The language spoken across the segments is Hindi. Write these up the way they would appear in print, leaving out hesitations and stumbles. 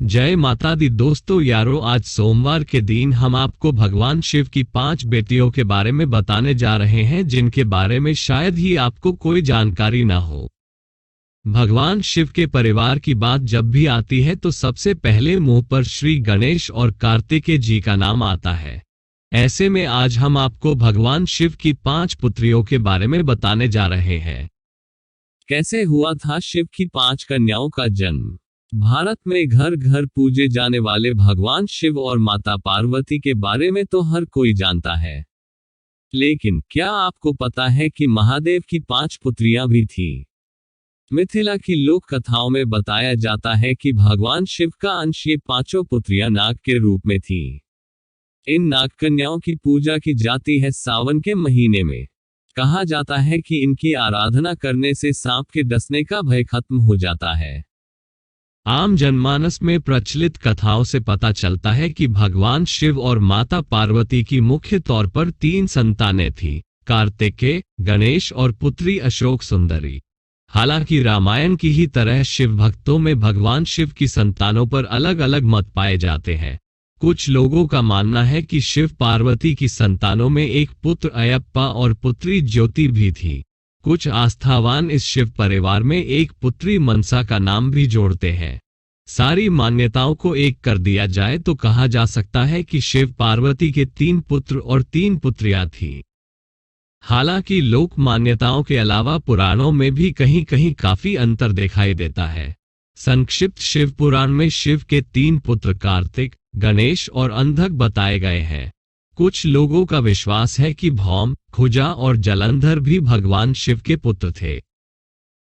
जय माता दी दोस्तों यारों, आज सोमवार के दिन हम आपको भगवान शिव की 5 बेटियों के बारे में बताने जा रहे हैं जिनके बारे में शायद ही आपको कोई जानकारी ना हो। भगवान शिव के परिवार की बात जब भी आती है तो सबसे पहले मुंह पर श्री गणेश और कार्तिकेय जी का नाम आता है। ऐसे में आज हम आपको भगवान शिव की 5 पुत्रियों के बारे में बताने जा रहे हैं। कैसे हुआ था शिव की 5 कन्याओं का जन्म। भारत में घर घर पूजे जाने वाले भगवान शिव और माता पार्वती के बारे में तो हर कोई जानता है, लेकिन क्या आपको पता है कि महादेव की 5 पुत्रियां भी थीं? मिथिला की लोक कथाओं में बताया जाता है कि भगवान शिव का अंश ये 5 पुत्रियां नाग के रूप में थीं। इन नाग कन्याओं की पूजा की जाती है सावन के महीने में। कहा जाता है कि इनकी आराधना करने से सांप के डसने का भय खत्म हो जाता है। आम जनमानस में प्रचलित कथाओं से पता चलता है कि भगवान शिव और माता पार्वती की मुख्य तौर पर 3 संतानें थीं, कार्तिकेय, गणेश और पुत्री अशोक सुंदरी। हालांकि रामायण की ही तरह शिव भक्तों में भगवान शिव की संतानों पर अलग अलग मत पाए जाते हैं। कुछ लोगों का मानना है कि शिव पार्वती की संतानों में एक पुत्र अयप्पा और पुत्री ज्योति भी थी। कुछ आस्थावान इस शिव परिवार में एक पुत्री मनसा का नाम भी जोड़ते हैं। सारी मान्यताओं को एक कर दिया जाए तो कहा जा सकता है कि शिव पार्वती के 3 पुत्र और 3 पुत्रियां थीं। हालांकि लोक मान्यताओं के अलावा पुराणों में भी कहीं कहीं काफी अंतर दिखाई देता है। संक्षिप्त शिव पुराण में शिव के 3 पुत्र कार्तिक, गणेश और अंधक बताए गए हैं। कुछ लोगों का विश्वास है कि भौम, खुजा और जलंधर भी भगवान शिव के पुत्र थे।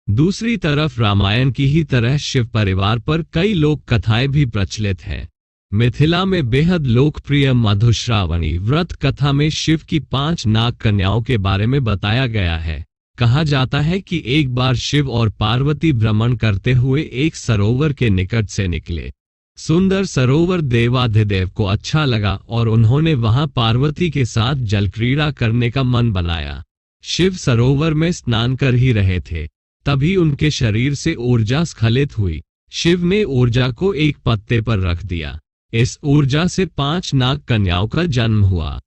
दूसरी तरफ रामायण की ही तरह शिव परिवार पर कई लोक कथाएं भी प्रचलित हैं। मिथिला में बेहद लोकप्रिय मधुश्रावणी व्रत कथा में शिव की 5 नाग कन्याओं के बारे में बताया गया है। कहा जाता है कि एक बार शिव और पार्वती भ्रमण करते हुए एक सरोवर के निकट से निकले। सुंदर सरोवर देवाधिदेव को अच्छा लगा और उन्होंने वहां पार्वती के साथ जल क्रीड़ा करने का मन बनाया। शिव सरोवर में स्नान कर ही रहे थे, तभी उनके शरीर से ऊर्जा स्खलित हुई। शिव ने ऊर्जा को एक पत्ते पर रख दिया। इस ऊर्जा से 5 नाग कन्याओं का जन्म हुआ।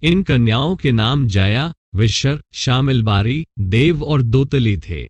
इन कन्याओं के नाम जया, विशर, शामिलबारी, देव और दोतली थे।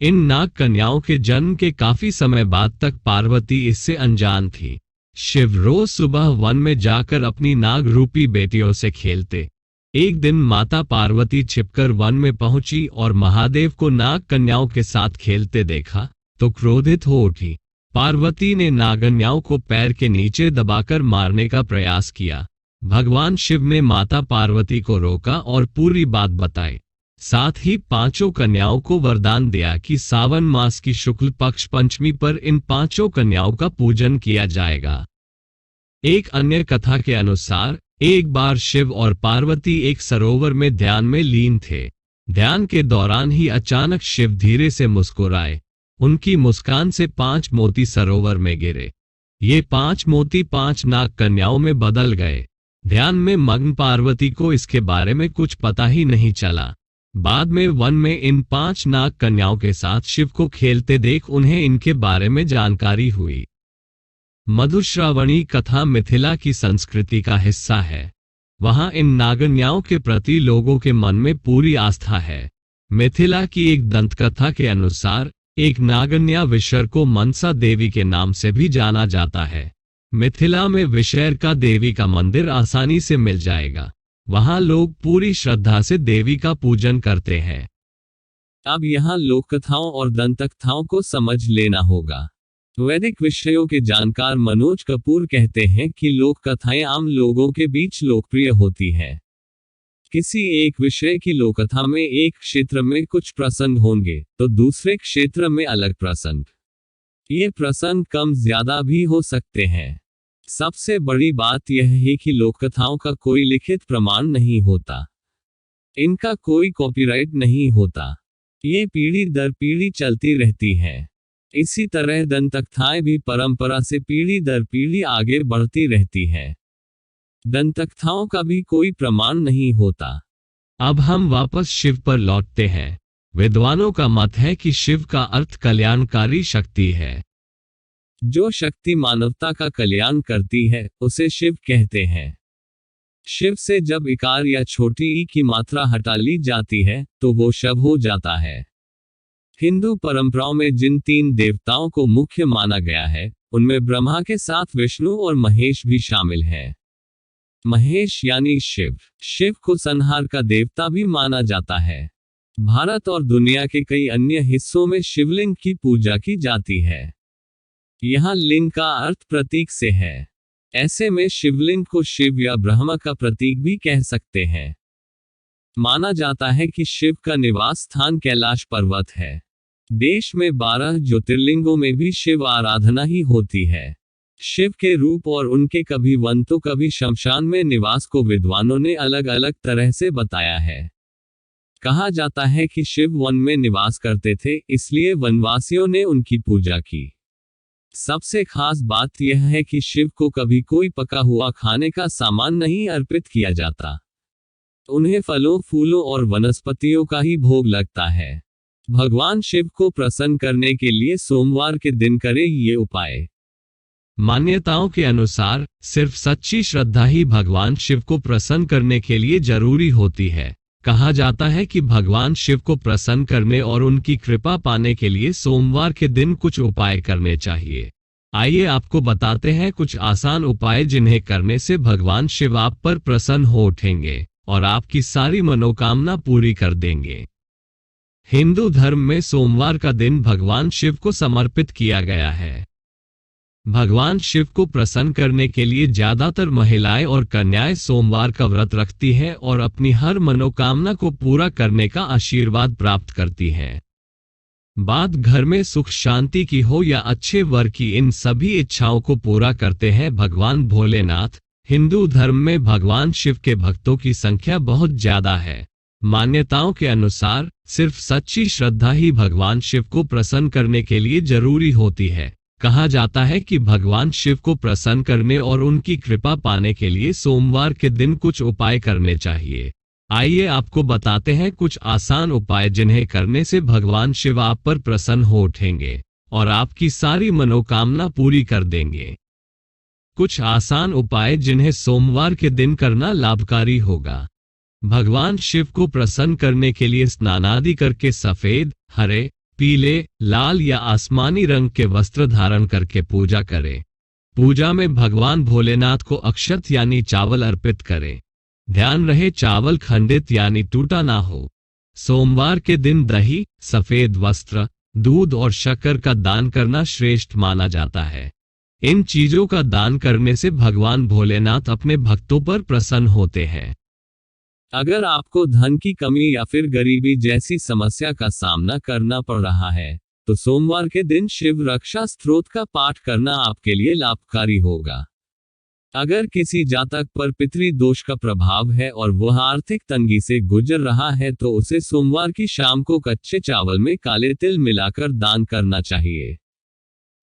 इन नाग कन्याओं के जन्म के काफी समय बाद तक पार्वती इससे अनजान थी। शिव रोज सुबह वन में जाकर अपनी नाग रूपी बेटियों से खेलते। एक दिन माता पार्वती छिपकर वन में पहुंची और महादेव को नाग कन्याओं के साथ खेलते देखा तो क्रोधित हो उठी। पार्वती ने नागकन्याओं को पैर के नीचे दबाकर मारने का प्रयास किया। भगवान शिव ने माता पार्वती को रोका और पूरी बात बताई। साथ ही 5 कन्याओं को वरदान दिया कि सावन मास की शुक्ल पक्ष पंचमी पर इन 5 कन्याओं का पूजन किया जाएगा। एक अन्य कथा के अनुसार एक बार शिव और पार्वती एक सरोवर में ध्यान में लीन थे। ध्यान के दौरान ही अचानक शिव धीरे से मुस्कुराए। उनकी मुस्कान से 5 मोती सरोवर में गिरे। ये 5 मोती 5 नाग कन्याओं में बदल गए। ध्यान में मग्न पार्वती को इसके बारे में कुछ पता ही नहीं चला। बाद में वन में इन 5 नाग कन्याओं के साथ शिव को खेलते देख उन्हें इनके बारे में जानकारी हुई। मधुश्रावणी कथा मिथिला की संस्कृति का हिस्सा है। वहां इन नागकन्याओं के प्रति लोगों के मन में पूरी आस्था है। मिथिला की एक दंतकथा के अनुसार एक नागकन्या विशर को मनसा देवी के नाम से भी जाना जाता है। मिथिला में विशैरका देवी का मंदिर आसानी से मिल जाएगा। वहां लोग पूरी श्रद्धा से देवी का पूजन करते हैं। अब यहाँ लोक कथाओं और दंतकथाओं को समझ लेना होगा। वैदिक विषयों के जानकार मनोज कपूर कहते हैं कि लोक कथाएं आम लोगों के बीच लोकप्रिय होती हैं। किसी एक विषय की लोककथा में एक क्षेत्र में कुछ प्रसंग होंगे तो दूसरे क्षेत्र में अलग प्रसंग। ये प्रसंग कम ज्यादा भी हो सकते हैं। सबसे बड़ी बात यह है कि लोककथाओं का कोई लिखित प्रमाण नहीं होता। इनका कोई कॉपीराइट नहीं होता। ये पीढ़ी दर पीढ़ी चलती रहती हैं। इसी तरह दंतकथाएं भी परंपरा से पीढ़ी दर पीढ़ी आगे बढ़ती रहती हैं। दंतकथाओं का भी कोई प्रमाण नहीं होता। अब हम वापस शिव पर लौटते हैं। विद्वानों का मत है कि शिव का अर्थ कल्याणकारी शक्ति है। जो शक्ति मानवता का कल्याण करती है उसे शिव कहते हैं। शिव से जब इकार या छोटी ई की मात्रा हटा ली जाती है तो वो शव हो जाता है। हिंदू परंपराओं में जिन 3 देवताओं को मुख्य माना गया है उनमें ब्रह्मा के साथ विष्णु और महेश भी शामिल हैं। महेश यानी शिव, शिव को संहार का देवता भी माना जाता है। भारत और दुनिया के कई अन्य हिस्सों में शिवलिंग की पूजा की जाती है। यहाँ लिंग का अर्थ प्रतीक से है। ऐसे में शिवलिंग को शिव या ब्रह्मा का प्रतीक भी कह सकते हैं। माना जाता है कि शिव का निवास स्थान कैलाश पर्वत है। देश में 12 ज्योतिर्लिंगों में भी शिव आराधना ही होती है। शिव के रूप और उनके कभी वन तो कभी शमशान में निवास को विद्वानों ने अलग अलग तरह से बताया है। कहा जाता है कि शिव वन में निवास करते थे, इसलिए वनवासियों ने उनकी पूजा की। सबसे खास बात यह है कि शिव को कभी कोई पका हुआ खाने का सामान नहीं अर्पित किया जाता। उन्हें फलों, फूलों और वनस्पतियों का ही भोग लगता है। भगवान शिव को प्रसन्न करने के लिए सोमवार के दिन करें ये उपाय। मान्यताओं के अनुसार सिर्फ सच्ची श्रद्धा ही भगवान शिव को प्रसन्न करने के लिए जरूरी होती है। कहा जाता है कि भगवान शिव को प्रसन्न करने और उनकी कृपा पाने के लिए सोमवार के दिन कुछ उपाय करने चाहिए। आइए आपको बताते हैं कुछ आसान उपाय जिन्हें करने से भगवान शिव आप पर प्रसन्न हो उठेंगे और आपकी सारी मनोकामना पूरी कर देंगे। हिंदू धर्म में सोमवार का दिन भगवान शिव को समर्पित किया गया है। भगवान शिव को प्रसन्न करने के लिए ज्यादातर महिलाएं और कन्याएं सोमवार का व्रत रखती हैं और अपनी हर मनोकामना को पूरा करने का आशीर्वाद प्राप्त करती हैं। बात घर में सुख शांति की हो या अच्छे वर की, इन सभी इच्छाओं को पूरा करते हैं भगवान भोलेनाथ। हिंदू धर्म में भगवान शिव के भक्तों की संख्या बहुत ज्यादा है। मान्यताओं के अनुसार सिर्फ सच्ची श्रद्धा ही भगवान शिव को प्रसन्न करने के लिए जरूरी होती है। कहा जाता है कि भगवान शिव को प्रसन्न करने और उनकी कृपा पाने के लिए सोमवार के दिन कुछ उपाय करने चाहिए। आइए आपको बताते हैं कुछ आसान उपाय जिन्हें करने से भगवान शिव आप पर प्रसन्न हो उठेंगे और आपकी सारी मनोकामना पूरी कर देंगे। कुछ आसान उपाय जिन्हें सोमवार के दिन करना लाभकारी होगा। भगवान शिव को प्रसन्न करने के लिए स्नान आदि करके सफेद, हरे, पीले, लाल या आसमानी रंग के वस्त्र धारण करके पूजा करें। पूजा में भगवान भोलेनाथ को अक्षत यानी चावल अर्पित करें। ध्यान रहे चावल खंडित यानी टूटा ना हो। सोमवार के दिन दही, सफेद वस्त्र, दूध और शक्कर का दान करना श्रेष्ठ माना जाता है। इन चीजों का दान करने से भगवान भोलेनाथ अपने भक्तों पर प्रसन्न होते हैं। अगर आपको धन की कमी या फिर गरीबी जैसी समस्या का सामना करना पड़ रहा है तो सोमवार के दिन शिव रक्षा स्तोत्र का पाठ करना आपके लिए लाभकारी होगा। अगर किसी जातक पर पितृ दोष का प्रभाव है और वह आर्थिक तंगी से गुजर रहा है तो उसे सोमवार की शाम को कच्चे चावल में काले तिल मिलाकर दान करना चाहिए।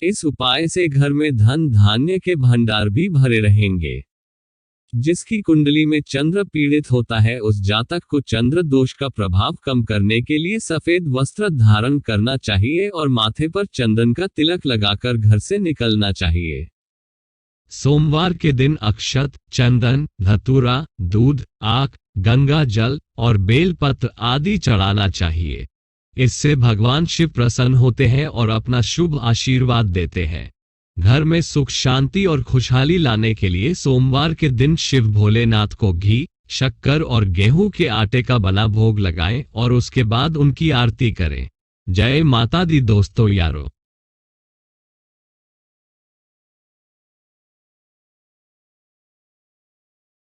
इस उपाय से घर में धन धान्य के भंडार भी भरे रहेंगे। जिसकी कुंडली में चंद्र पीड़ित होता है उस जातक को चंद्र दोष का प्रभाव कम करने के लिए सफेद वस्त्र धारण करना चाहिए और माथे पर चंदन का तिलक लगाकर घर से निकलना चाहिए। सोमवार के दिन अक्षत, चंदन, धतूरा, दूध, आक, गंगा जल और बेलपत्र आदि चढ़ाना चाहिए। इससे भगवान शिव प्रसन्न होते हैं और अपना शुभ आशीर्वाद देते हैं। घर में सुख शांति और खुशहाली लाने के लिए सोमवार के दिन शिव भोलेनाथ को घी, शक्कर और गेहूं के आटे का बना भोग लगाएं और उसके बाद उनकी आरती करें। जय माता दी दोस्तों यारो।